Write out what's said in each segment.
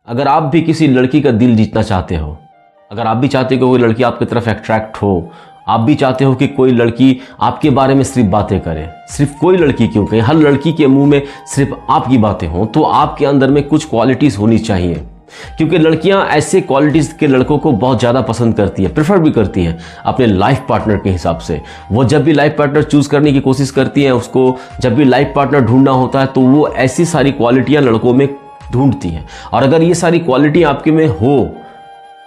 अगर आप भी किसी लड़की का दिल जीतना चाहते हो, अगर आप भी चाहते हो कि कोई लड़की आपकी तरफ अट्रैक्ट हो, आप भी चाहते हो कि कोई लड़की आपके बारे में सिर्फ बातें करे, सिर्फ कोई लड़की क्यों कहे, हर लड़की के मुंह में सिर्फ आपकी बातें हों, तो आपके अंदर में कुछ क्वालिटीज़ होनी चाहिए। क्योंकि लड़कियां ऐसे क्वालिटीज़ के लड़कों को बहुत ज़्यादा पसंद करती है, प्रेफर भी करती हैं अपने लाइफ पार्टनर के हिसाब से। वो जब भी लाइफ पार्टनर चूज़ करने की कोशिश करती हैं, उसको जब भी लाइफ पार्टनर ढूंढना होता है तो वो ऐसी सारी क्वालिटियाँ लड़कों में ढूंढती हैं। और अगर ये सारी क्वालिटी आपके में हो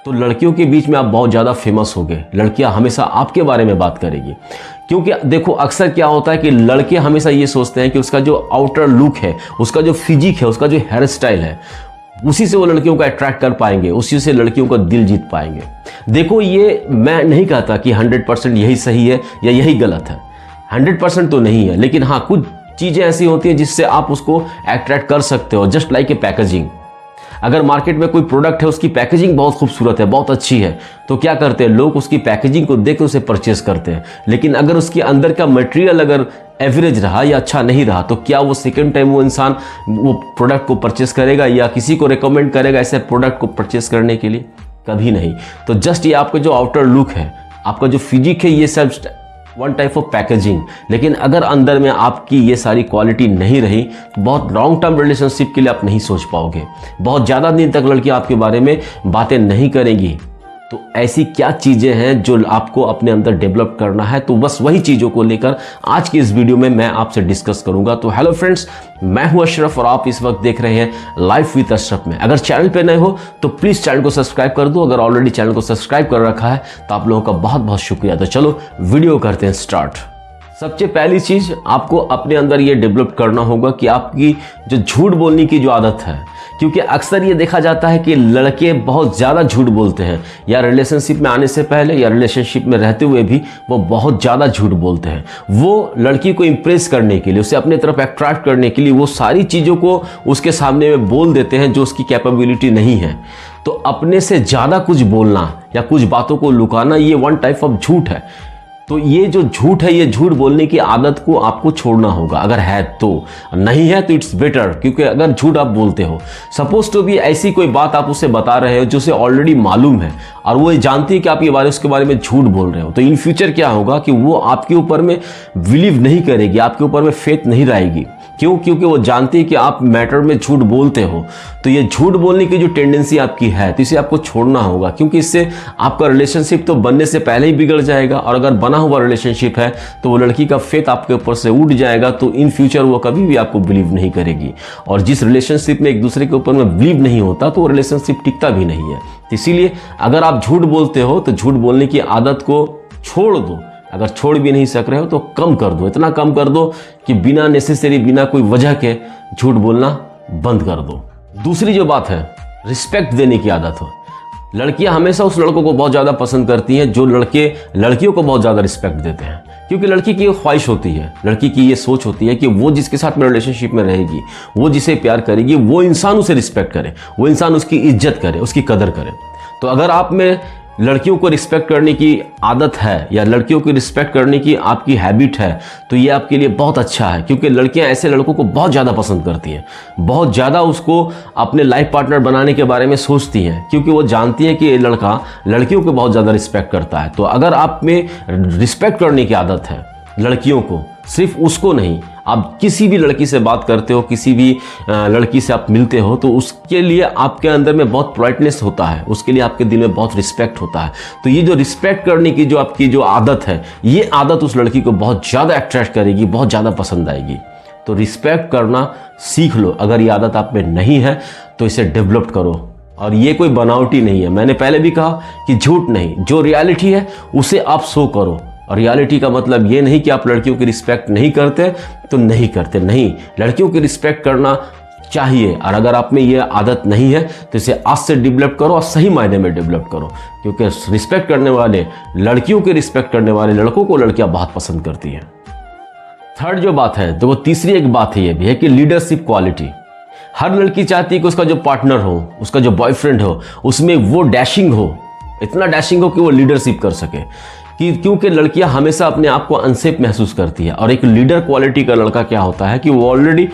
तो लड़कियों के बीच में आप बहुत ज़्यादा फेमस होगे, लड़कियां हमेशा आपके बारे में बात करेगी। क्योंकि देखो अक्सर क्या होता है कि लड़के हमेशा ये सोचते हैं कि उसका जो आउटर लुक है, उसका जो फिजिक है, उसका जो हेयर स्टाइल है, उसी से वो लड़कियों को अट्रैक्ट कर पाएंगे, उसी से लड़कियों का दिल जीत पाएंगे। देखो ये मैं नहीं कहता कि 100% यही सही है या यही गलत है, 100% तो नहीं है, लेकिन हाँ कुछ चीज़ें ऐसी होती हैं जिससे आप उसको अट्रैक्ट कर सकते हो। जस्ट लाइक ए पैकेजिंग, अगर मार्केट में कोई प्रोडक्ट है, उसकी पैकेजिंग बहुत खूबसूरत है, बहुत अच्छी है, तो क्या करते हैं लोग, उसकी पैकेजिंग को देख के उसे परचेस करते हैं। लेकिन अगर उसके अंदर का मटेरियल अगर एवरेज रहा या अच्छा नहीं रहा तो क्या वो सेकंड टाइम वो इंसान वो प्रोडक्ट को परचेस करेगा या किसी को रिकमेंड करेगा ऐसे प्रोडक्ट को परचेस करने के लिए? कभी नहीं। तो जस्ट ये आपका जो आउटर लुक है, आपका जो फिजिक है, ये सब वन टाइप ऑफ पैकेजिंग। लेकिन अगर अंदर में आपकी ये सारी क्वालिटी नहीं रही तो बहुत लॉन्ग टर्म रिलेशनशिप के लिए आप नहीं सोच पाओगे, बहुत ज़्यादा दिन तक लड़की आपके बारे में बातें नहीं करेगी। तो ऐसी क्या चीज़ें हैं जो आपको अपने अंदर डेवलप करना है, तो बस वही चीज़ों को लेकर आज की इस वीडियो में मैं आपसे डिस्कस करूंगा। तो हेलो फ्रेंड्स, मैं हूं अशरफ और आप इस वक्त देख रहे हैं लाइफ विद अशरफ में। अगर चैनल पे नए हो तो प्लीज़ चैनल को सब्सक्राइब कर दो, अगर ऑलरेडी चैनल को सब्सक्राइब कर रखा है तो आप लोगों का बहुत बहुत शुक्रिया। तो चलो वीडियो करते हैं स्टार्ट। सबसे पहली चीज़ आपको अपने अंदर ये डेवलप करना होगा कि आपकी जो झूठ बोलने की जो आदत है, क्योंकि अक्सर ये देखा जाता है कि लड़के बहुत ज़्यादा झूठ बोलते हैं, या रिलेशनशिप में आने से पहले या रिलेशनशिप में रहते हुए भी वो बहुत ज़्यादा झूठ बोलते हैं। वो लड़की को इम्प्रेस करने के लिए, उसे अपने तरफ अट्रैक्ट करने के लिए वो सारी चीज़ों को उसके सामने में बोल देते हैं जो उसकी कैपेबिलिटी नहीं है। तो अपने से ज़्यादा कुछ बोलना या कुछ बातों को लुकाना, ये वन टाइप ऑफ झूठ है। तो ये जो झूठ है, ये झूठ बोलने की आदत को आपको छोड़ना होगा। अगर है तो, नहीं है तो इट्स बेटर, क्योंकि अगर झूठ आप बोलते हो, सपोज तो भी ऐसी कोई बात आप उसे बता रहे हो जो उसे ऑलरेडी मालूम है और वो जानती है कि आप उसके बारे में झूठ बोल रहे हो, तो इन फ्यूचर क्या होगा कि वो आपके ऊपर में बिलीव नहीं करेगी, आपके ऊपर में फेथ नहीं रहेगी। क्यों? क्योंकि वो जानती है कि आप मैटर में झूठ बोलते हो। तो ये झूठ बोलने की जो टेंडेंसी आपकी है, तो इसे आपको छोड़ना होगा, क्योंकि इससे आपका रिलेशनशिप तो बनने से पहले ही बिगड़ जाएगा, और अगर बना हुआ रिलेशनशिप है तो वो लड़की का फेथ आपके ऊपर से उठ जाएगा। तो इन फ्यूचर वो कभी भी आपको बिलीव नहीं करेगी, और जिस रिलेशनशिप में एक दूसरे के ऊपर में बिलीव नहीं होता तो वो रिलेशनशिप टिकता भी नहीं है। तो इसीलिए अगर आप झूठ बोलते हो तो झूठ बोलने की आदत को छोड़ दो। अगर छोड़ भी नहीं सक रहे हो तो कम कर दो, इतना कम कर दो कि बिना नेसेसरी, बिना कोई वजह के झूठ बोलना बंद कर दो। दूसरी जो बात है, रिस्पेक्ट देने की आदत हो। लड़कियां हमेशा उस लड़कों को बहुत ज़्यादा पसंद करती हैं जो लड़के लड़कियों को बहुत ज़्यादा रिस्पेक्ट देते हैं, क्योंकि लड़की की एक ख्वाहिश होती है, लड़की की ये सोच होती है कि वो जिसके साथ में रिलेशनशिप में रहेगी, वो जिसे प्यार करेगी, वो इंसान उसे रिस्पेक्ट करे, वो इंसान उसकी इज्जत करे, उसकी कदर करे। तो अगर आप में लड़कियों को रिस्पेक्ट करने की आदत है या लड़कियों को रिस्पेक्ट करने की आपकी हैबिट है, तो ये आपके लिए बहुत अच्छा है, क्योंकि लड़कियां ऐसे लड़कों को बहुत ज़्यादा पसंद करती हैं, बहुत ज़्यादा उसको अपने लाइफ पार्टनर बनाने के बारे में सोचती हैं, क्योंकि वो जानती हैं कि ये लड़का लड़कियों को बहुत ज़्यादा रिस्पेक्ट करता है। तो अगर आप में रिस्पेक्ट करने की आदत है लड़कियों को, सिर्फ उसको नहीं, आप किसी भी लड़की से बात करते हो, किसी भी लड़की से आप मिलते हो, तो उसके लिए आपके अंदर में बहुत पोलाइटनेस होता है, उसके लिए आपके दिल में बहुत रिस्पेक्ट होता है। तो ये जो रिस्पेक्ट करने की जो आपकी जो आदत है, ये आदत उस लड़की को बहुत ज़्यादा अट्रैक्ट करेगी, बहुत ज़्यादा पसंद आएगी। तो रिस्पेक्ट करना सीख लो। अगर ये आदत आप में नहीं है तो इसे डेवलप करो। और ये कोई बनावटी नहीं है, मैंने पहले भी कहा कि झूठ नहीं, जो रियलिटी है उसे आप शो करो। और रियलिटी का मतलब ये नहीं कि आप लड़कियों की रिस्पेक्ट नहीं करते तो नहीं करते, नहीं, लड़कियों की रिस्पेक्ट करना चाहिए। और अगर आप में ये आदत नहीं है तो इसे आज से डेवलप करो और सही मायने में डेवलप करो, क्योंकि रिस्पेक्ट करने वाले, लड़कियों की रिस्पेक्ट करने वाले लड़कों को लड़कियां बहुत पसंद करती हैं। थर्ड जो बात है, तो वो तीसरी एक बात है, ये भी है कि लीडरशिप क्वालिटी। हर लड़की चाहती है कि उसका जो पार्टनर हो, उसका जो बॉयफ्रेंड हो, उसमें वो डैशिंग हो, इतना डैशिंग हो कि वो लीडरशिप कर सके। क्योंकि लड़कियां हमेशा अपने आप को अनसेफ महसूस करती है, और एक लीडर क्वालिटी का लड़का क्या होता है कि वो ऑलरेडी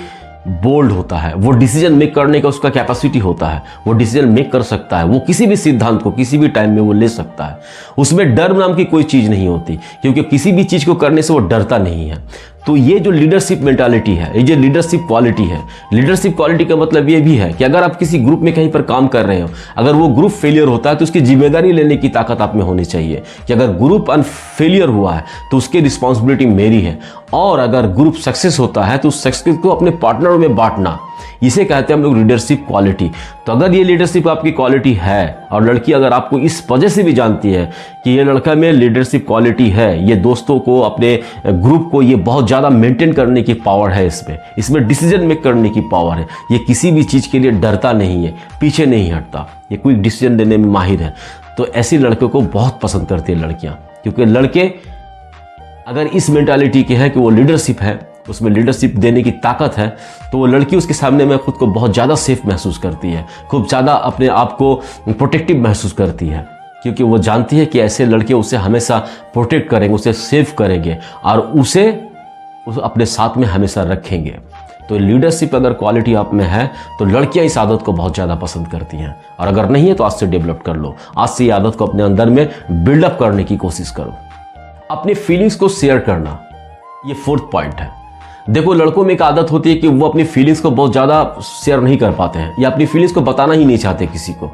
बोल्ड होता है, वो डिसीजन मेक करने का उसका कैपेसिटी होता है, वो डिसीजन मेक कर सकता है, वो किसी भी सिद्धांत को किसी भी टाइम में वो ले सकता है। उसमें डर नाम की कोई चीज़ नहीं होती, क्योंकि किसी भी चीज़ को करने से वो डरता नहीं है। तो ये जो लीडरशिप मेंटालिटी है, ये जो लीडरशिप क्वालिटी है, लीडरशिप क्वालिटी का मतलब ये भी है कि अगर आप किसी ग्रुप में कहीं पर काम कर रहे हो, अगर वो ग्रुप फेलियर होता है तो उसकी जिम्मेदारी लेने की ताकत आप में होनी चाहिए कि अगर ग्रुप फेलियर हुआ है तो उसकी रिस्पॉन्सिबिलिटी मेरी है, और अगर ग्रुप सक्सेस होता है तो उस सक्सेस को अपने पार्टनरों में बांटना, इसे कहते हैं हम लोग लीडरशिप क्वालिटी। तो अगर ये लीडरशिप आपकी क्वालिटी है और लड़की अगर आपको इस वजह से भी जानती है कि ये लड़का में लीडरशिप क्वालिटी है, ये दोस्तों को, अपने ग्रुप को ये बहुत ज़्यादा मेंटेन करने की पावर है, इसमें डिसीजन मेक करने की पावर है, ये किसी भी चीज़ के लिए डरता नहीं है, पीछे नहीं हटता, ये क्विक डिसीजन लेने में माहिर है, तो ऐसी लड़कियों को बहुत पसंद करती है लड़कियाँ। क्योंकि लड़के अगर इस मेंटालिटी के हैं कि वो लीडरशिप है, उसमें लीडरशिप देने की ताकत है, तो वो लड़की उसके सामने में खुद को बहुत ज़्यादा सेफ महसूस करती है, खूब ज़्यादा अपने आप को प्रोटेक्टिव महसूस करती है, क्योंकि वो जानती है कि ऐसे लड़के उसे हमेशा प्रोटेक्ट करेंगे, उसे सेफ करेंगे और उसे अपने साथ में हमेशा रखेंगे। तो लीडरशिप अगर क्वालिटी आप में है तो लड़कियां इस आदत को बहुत ज़्यादा पसंद करती हैं, और अगर नहीं है तो आज से डेवलप कर लो, आज से ये आदत को अपने अंदर में बिल्डअप करने की कोशिश करो। अपनी फीलिंग्स को शेयर करना, ये 4th पॉइंट है। देखो, लड़कों में एक आदत होती है कि वो अपनी फीलिंग्स को बहुत ज़्यादा शेयर नहीं कर पाते हैं या अपनी फीलिंग्स को बताना ही नहीं चाहते किसी को।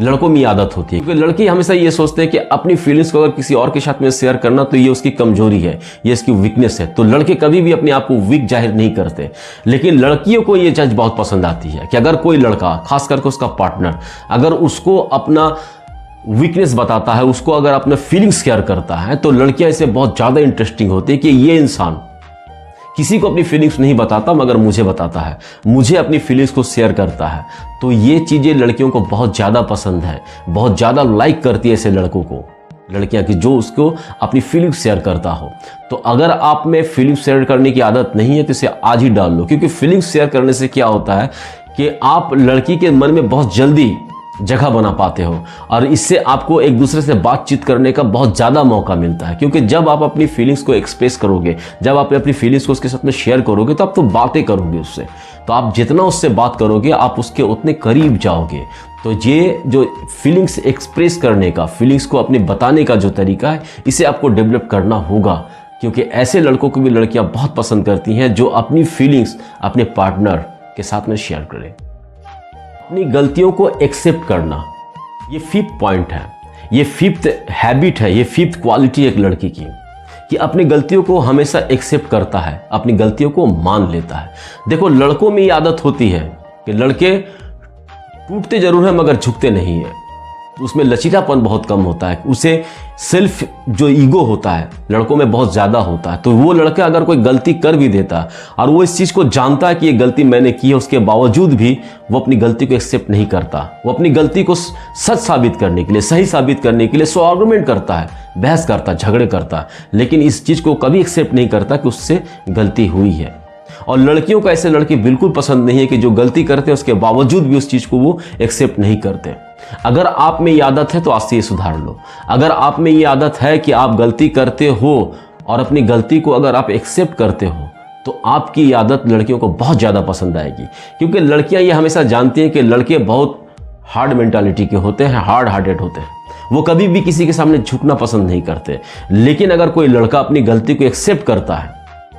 लड़कों में ये आदत होती है, क्योंकि लड़के हमेशा ये सोचते हैं कि अपनी फीलिंग्स को अगर किसी और के साथ में शेयर करना तो ये उसकी कमजोरी है, ये इसकी वीकनेस है। तो लड़के कभी भी अपने आप को वीक जाहिर नहीं करते, लेकिन लड़कियों को ये चीज़ बहुत पसंद आती है कि अगर कोई लड़का, खास करके उसका पार्टनर, अगर उसको अपना वीकनेस बताता है, उसको अगर अपने फीलिंग्स शेयर करता है, तो लड़कियां इसे बहुत ज़्यादा इंटरेस्टिंग होती है कि ये इंसान किसी को अपनी फीलिंग्स नहीं बताता मगर मुझे बताता है, मुझे अपनी फीलिंग्स को शेयर करता है। तो ये चीज़ें लड़कियों को बहुत ज़्यादा पसंद है, बहुत ज़्यादा लाइक करती है ऐसे लड़कों को, लड़कियां कि जो उसको अपनी फीलिंग्स शेयर करता हो। तो अगर आप में फीलिंग्स शेयर करने की आदत नहीं है तो इसे आज ही डाल लो, क्योंकि फीलिंग्स शेयर करने से क्या होता है कि आप लड़की के मन में बहुत जल्दी जगह बना पाते हो, और इससे आपको एक दूसरे से बातचीत करने का बहुत ज़्यादा मौका मिलता है। क्योंकि जब आप अपनी फीलिंग्स को एक्सप्रेस करोगे, जब आप अपनी फीलिंग्स को उसके साथ में शेयर करोगे, तो आप तो बातें करोगे उससे, तो आप जितना उससे बात करोगे आप उसके उतने करीब जाओगे। तो ये जो फीलिंग्स एक्सप्रेस करने का, फीलिंग्स को अपने बताने का जो तरीका है, इसे आपको डेवलप करना होगा, क्योंकि ऐसे लड़कों को भी लड़कियां बहुत पसंद करती हैं जो अपनी फीलिंग्स अपने पार्टनर के साथ में शेयर करें। अपनी गलतियों को एक्सेप्ट करना, ये 5th पॉइंट है, ये 5th हैबिट है, ये 5th क्वालिटी एक लड़की की, कि अपनी गलतियों को हमेशा एक्सेप्ट करता है, अपनी गलतियों को मान लेता है। देखो, लड़कों में ये आदत होती है कि लड़के टूटते जरूर हैं मगर झुकते नहीं हैं, उसमें लचीलापन बहुत कम होता है, उसे सेल्फ जो ईगो होता है लड़कों में बहुत ज़्यादा होता है। तो वो लड़का अगर कोई गलती कर भी देता है और वो इस चीज़ को जानता है कि ये गलती मैंने की है, उसके बावजूद भी वो अपनी गलती को एक्सेप्ट नहीं करता, वो अपनी गलती को सच साबित करने के लिए, सही साबित करने के लिए 100 आर्गुमेंट करता है, बहस करता है, झगड़े करता है, लेकिन इस चीज़ को कभी एक्सेप्ट नहीं करता कि उससे गलती हुई है। और लड़कियों को ऐसे लड़के बिल्कुल पसंद नहीं है कि जो गलती करते हैं उसके बावजूद भी उस चीज़ को वो एक्सेप्ट नहीं करते। अगर आप में ये आदत है तो आज से ये सुधार लो। अगर आप में ये आदत है कि आप गलती करते हो और अपनी गलती को अगर आप एक्सेप्ट करते हो, तो आपकी ये आदत लड़कियों को बहुत ज़्यादा पसंद आएगी, क्योंकि लड़कियां ये हमेशा जानती हैं कि लड़के बहुत हार्ड मेंटालिटी के होते हैं, हार्ड हार्टेड होते हैं, वो कभी भी किसी के सामने झुकना पसंद नहीं करते। लेकिन अगर कोई लड़का अपनी गलती को एक्सेप्ट करता है,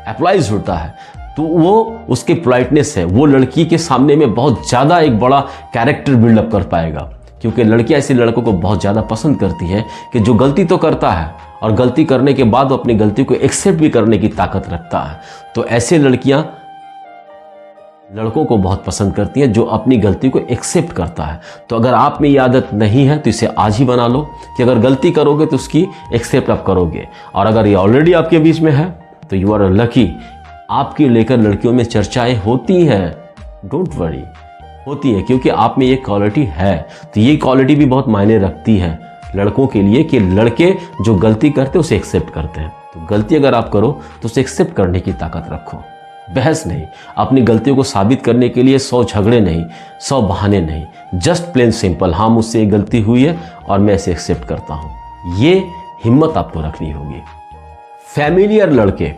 अप्लाइज होता है, तो वो उसकी पोलाइटनेस है, वो लड़की के सामने में बहुत ज़्यादा एक बड़ा कैरेक्टर बिल्डअप कर पाएगा। क्योंकि लड़कियां ऐसे लड़कों को बहुत ज़्यादा पसंद करती हैं कि जो गलती तो करता है और गलती करने के बाद वो अपनी गलती को एक्सेप्ट भी करने की ताकत रखता है। तो ऐसे लड़कियां लड़कों को बहुत पसंद करती हैं जो अपनी गलती को एक्सेप्ट करता है। तो अगर आप में ये आदत नहीं है तो इसे आज ही बना लो कि अगर गलती करोगे तो उसकी एक्सेप्ट आप करोगे। और अगर ये ऑलरेडी आपके बीच में है तो यू आर लकी। आपकी लेकर लड़कियों में चर्चाएं होती हैं, डोंट वरी, होती है, क्योंकि आप में ये क्वालिटी है। तो ये क्वालिटी भी बहुत मायने रखती है लड़कों के लिए कि लड़के जो गलती करते हैं उसे एक्सेप्ट करते हैं। तो गलती अगर आप करो तो उसे एक्सेप्ट करने की ताकत रखो, बहस नहीं, अपनी गलतियों को साबित करने के लिए 100 झगड़े नहीं, 100 बहाने नहीं, जस्ट प्लेन सिंपल, हाँ मुझसे ये गलती हुई है और मैं इसे एक्सेप्ट करता हूँ। ये हिम्मत आपको रखनी होगी। फैमिलियर लड़के,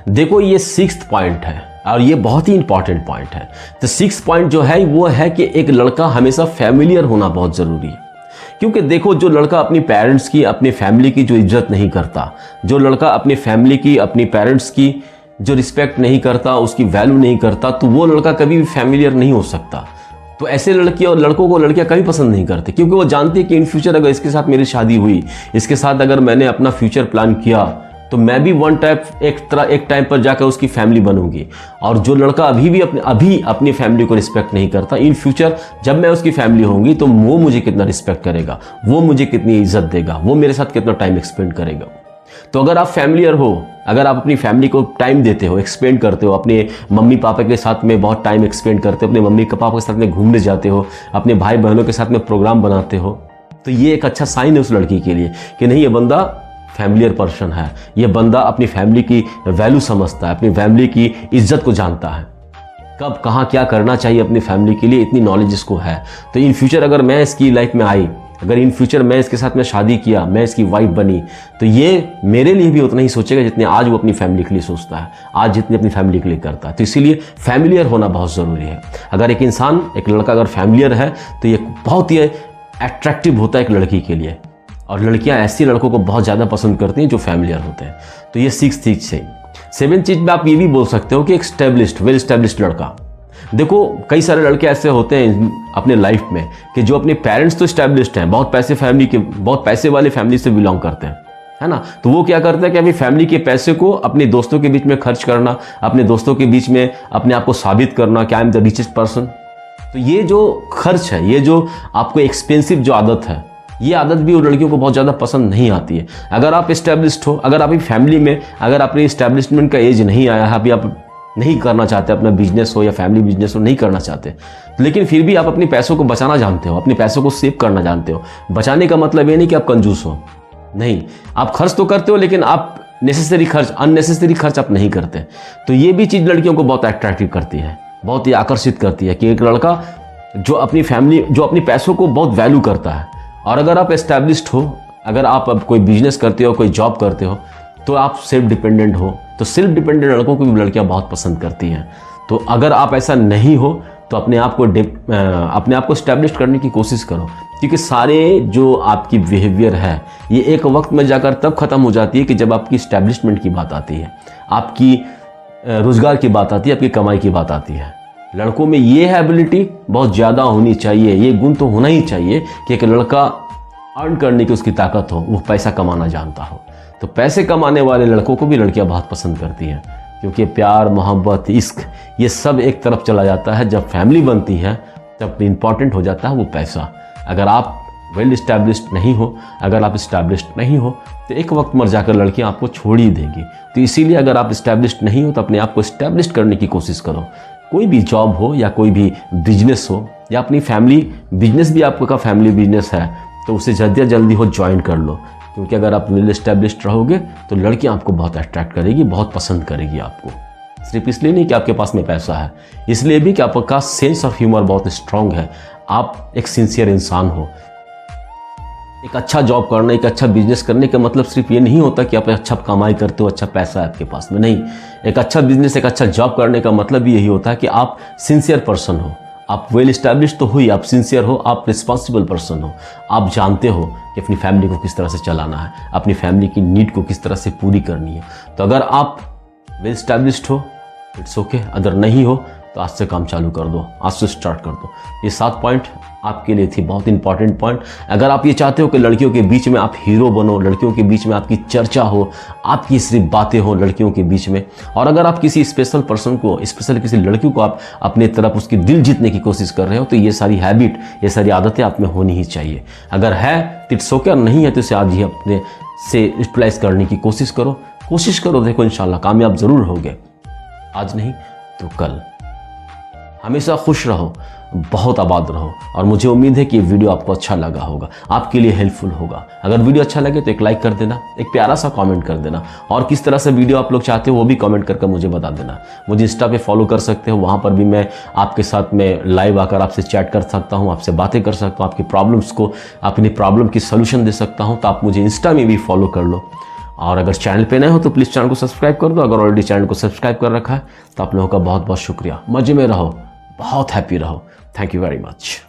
देखो ये 6th पॉइंट है। और ये बहुत ही इंपॉर्टेंट पॉइंट है। तो 6 पॉइंट जो है वो है कि एक लड़का हमेशा फैमिलियर होना बहुत ज़रूरी है। क्योंकि देखो, जो लड़का अपनी पेरेंट्स की, अपनी फैमिली की जो इज्जत नहीं करता, जो लड़का अपनी फैमिली की, अपनी पेरेंट्स की जो रिस्पेक्ट नहीं करता, उसकी वैल्यू नहीं करता, तो वो लड़का कभी भी फैमिलियर नहीं हो सकता। तो ऐसे लड़की और लड़कों को लड़कियां कभी पसंद नहीं करते, क्योंकि वो जानती है कि इन फ्यूचर अगर इसके साथ मेरी शादी हुई, इसके साथ अगर मैंने अपना फ्यूचर प्लान किया, तो मैं भी एक टाइम पर जाकर उसकी फैमिली बनूंगी। और जो लड़का अभी अपनी फैमिली को रिस्पेक्ट नहीं करता, इन फ्यूचर जब मैं उसकी फैमिली होंगी तो वो मुझे कितना रिस्पेक्ट करेगा, वो मुझे कितनी इज्जत देगा, वो मेरे साथ कितना टाइम एक्सपेंड करेगा। तो अगर आप फैमिलियर हो, अगर आप अपनी फैमिली को टाइम देते हो, एक्सपेंड करते हो, अपने मम्मी पापा के साथ में बहुत टाइम एक्सपेंड करते हो, अपने मम्मी पापा के साथ में घूमने जाते हो, अपने भाई बहनों के साथ में प्रोग्राम बनाते हो, तो ये एक अच्छा साइन है उस लड़की के लिए कि नहीं, ये बंदा फैमिलियर पर्सन है, ये बंदा अपनी फैमिली की वैल्यू समझता है, अपनी फैमिली की इज्जत को जानता है, कब कहाँ क्या करना चाहिए अपनी फैमिली के लिए, इतनी नॉलेज इसको है। तो इन फ्यूचर अगर मैं इसकी लाइफ में आई, अगर इन फ्यूचर मैं इसके साथ में शादी किया, मैं इसकी वाइफ बनी, तो ये मेरे लिए भी उतना ही सोचेगा जितने आज वो अपनी फैमिली के लिए सोचता है, आज जितनी अपनी फैमिली के लिए करता है। तो इसीलिए फैमिलियर होना बहुत ज़रूरी है। अगर एक इंसान, एक लड़का अगर फैमिलियर है तो ये बहुत ही अट्रैक्टिव होता है एक लड़की के लिए, और लड़कियां ऐसी लड़कों को बहुत ज़्यादा पसंद करती हैं जो फैमिलियर होते हैं। तो ये 6 चीज़ से 7 चीज़ में आप ये भी बोल सकते हो कि एक वेल इस्टेब्लिश्ड लड़का। देखो, कई सारे लड़के ऐसे होते हैं अपने लाइफ में कि जो अपने पेरेंट्स तो इस्टेब्लिश्ड हैं, बहुत पैसे वाले फैमिली से बिलोंग करते हैं, है ना। तो वो क्या करते हैं कि अपनी फैमिली के पैसे को अपने दोस्तों के बीच में खर्च करना, अपने दोस्तों के बीच में अपने आप को साबित करना कि I am the richest person. तो ये जो खर्च है, ये जो आपको एक्सपेंसिव जो आदत है, ये आदत भी उन लड़कियों को बहुत ज़्यादा पसंद नहीं आती है। अगर आप इस्टेब्लिश्ड हो, अगर आपकी फैमिली में अगर आपने इस्टेब्लिशमेंट का एज नहीं आया है, अभी आप नहीं करना चाहते, अपना बिजनेस हो या फैमिली बिजनेस हो, नहीं करना चाहते, लेकिन फिर भी आप अपने पैसों को बचाना जानते हो, अपने पैसों को सेव करना जानते हो। बचाने का मतलब ये नहीं कि आप कंजूस हो, नहीं, आप खर्च तो करते हो, लेकिन आप अननेसेसरी खर्च आप नहीं करते। तो ये भी चीज़ लड़कियों को बहुत अट्रैक्टिव करती है, बहुत ही आकर्षित करती है कि एक लड़का जो अपनी पैसों को बहुत वैल्यू करता है। और अगर आप एस्टैब्लिश्ड हो, अगर आप अब कोई बिजनेस करते हो, कोई जॉब करते हो, तो आप सेल्फ डिपेंडेंट हो, तो सेल्फ डिपेंडेंट लड़कों को भी लड़कियां बहुत पसंद करती हैं। तो अगर आप ऐसा नहीं हो तो अपने आप को एस्टैब्लिश करने की कोशिश करो, क्योंकि सारे जो आपकी बिहेवियर है ये एक वक्त में जाकर तब ख़त्म हो जाती है कि जब आपकी एस्टैब्लिशमेंट की बात आती है, आपकी रोज़गार की बात आती है, आपकी कमाई की बात आती है। लड़कों में ये है एबिलिटी बहुत ज़्यादा होनी चाहिए, ये गुण तो होना ही चाहिए कि एक लड़का अर्न करने की उसकी ताकत हो, वो पैसा कमाना जानता हो। तो पैसे कमाने वाले लड़कों को भी लड़कियां बहुत पसंद करती हैं, क्योंकि प्यार, मोहब्बत, इश्क, ये सब एक तरफ चला जाता है। जब फैमिली बनती है तब इम्पॉर्टेंट हो जाता है वो पैसा। अगर आप वेल इस्टेब्लिश्ड नहीं हो, अगर आप इस्टेब्लिश्ड नहीं हो, तो एक वक्त मर जाकर लड़कियां आपको छोड़ ही देंगी। तो इसीलिए अगर आप इस्टेब्लिश्ड नहीं हो तो अपने आप को इस्टेब्लिश करने की कोशिश करो। कोई भी जॉब हो या कोई भी बिजनेस हो, या अपनी फैमिली बिजनेस भी आपका फैमिली बिजनेस है, तो उसे जल्दी हो ज्वाइन कर लो, क्योंकि अगर आप वेल एस्टैब्लिश्ड रहोगे तो लड़कियां आपको बहुत अट्रैक्ट करेगी, बहुत पसंद करेगी आपको। सिर्फ इसलिए नहीं कि आपके पास में पैसा है, इसलिए भी कि आपका सेंस ऑफ ह्यूमर बहुत स्ट्रांग है, आप एक सिंसियर इंसान हो। एक अच्छा जॉब करना, एक अच्छा बिजनेस करने का मतलब सिर्फ ये नहीं होता कि आप अच्छा कमाई करते हो, अच्छा पैसा है आपके पास में, नहीं। एक अच्छा बिजनेस, एक अच्छा जॉब करने का मतलब भी यही होता है कि आप सिंसियर पर्सन हो, आप वेल इस्टेब्लिश तो हुई, आप सिंसियर हो, आप रिस्पॉन्सिबल पर्सन हो, आप जानते हो कि अपनी फैमिली को किस तरह से चलाना है, अपनी फैमिली की नीड को किस तरह से पूरी करनी है। तो अगर आप वेल इस्टेब्लिश्ड हो, इट्स ओके, अगर नहीं हो तो आज से काम चालू कर दो, आज से स्टार्ट कर दो। ये 7 पॉइंट आपके लिए थी, बहुत इंपॉर्टेंट पॉइंट। अगर आप ये चाहते हो कि लड़कियों के बीच में आप हीरो बनो, लड़कियों के बीच में आपकी चर्चा हो, आपकी सिर्फ बातें हो लड़कियों के बीच में, और अगर आप किसी स्पेशल पर्सन को, स्पेशल किसी लड़की को आप अपने तरफ उसकी दिल जीतने की कोशिश कर रहे हो, तो ये सारी हैबिट, ये सारी आदतें आप में होनी ही चाहिए। अगर है तो इट्स ओके, नहीं है तो इसे आज ही अपने से यूटिलाइज करने की कोशिश करो। देखो इंशाल्लाह कामयाब ज़रूर होगे, आज नहीं तो कल। हमेशा खुश रहो, बहुत आबाद रहो, और मुझे उम्मीद है कि ये वीडियो आपको अच्छा लगा होगा, आपके लिए हेल्पफुल होगा। अगर वीडियो अच्छा लगे तो एक लाइक कर देना, एक प्यारा सा कमेंट कर देना, और किस तरह से वीडियो आप लोग चाहते हो वो भी कमेंट करके मुझे बता देना। मुझे इंस्टा पे फॉलो कर सकते हो, वहाँ पर भी मैं आपके साथ में लाइव आकर आपसे चैट कर सकता हूँ, आपसे बातें कर सकता हूँ, आपकी प्रॉब्लम्स को, अपनी प्रॉब्लम की सोल्यूशन दे सकता हूँ। तो आप मुझे इंस्टा में भी फॉलो कर लो। और अगर चैनल पे नए हो तो प्लीज़ चैनल को सब्सक्राइब कर दो। अगर ऑलरेडी चैनल को सब्सक्राइब कर रखा है तो आप लोगों का बहुत बहुत शुक्रिया। मज़े में रहो, बहुत हैप्पी रहो। Thank you very much.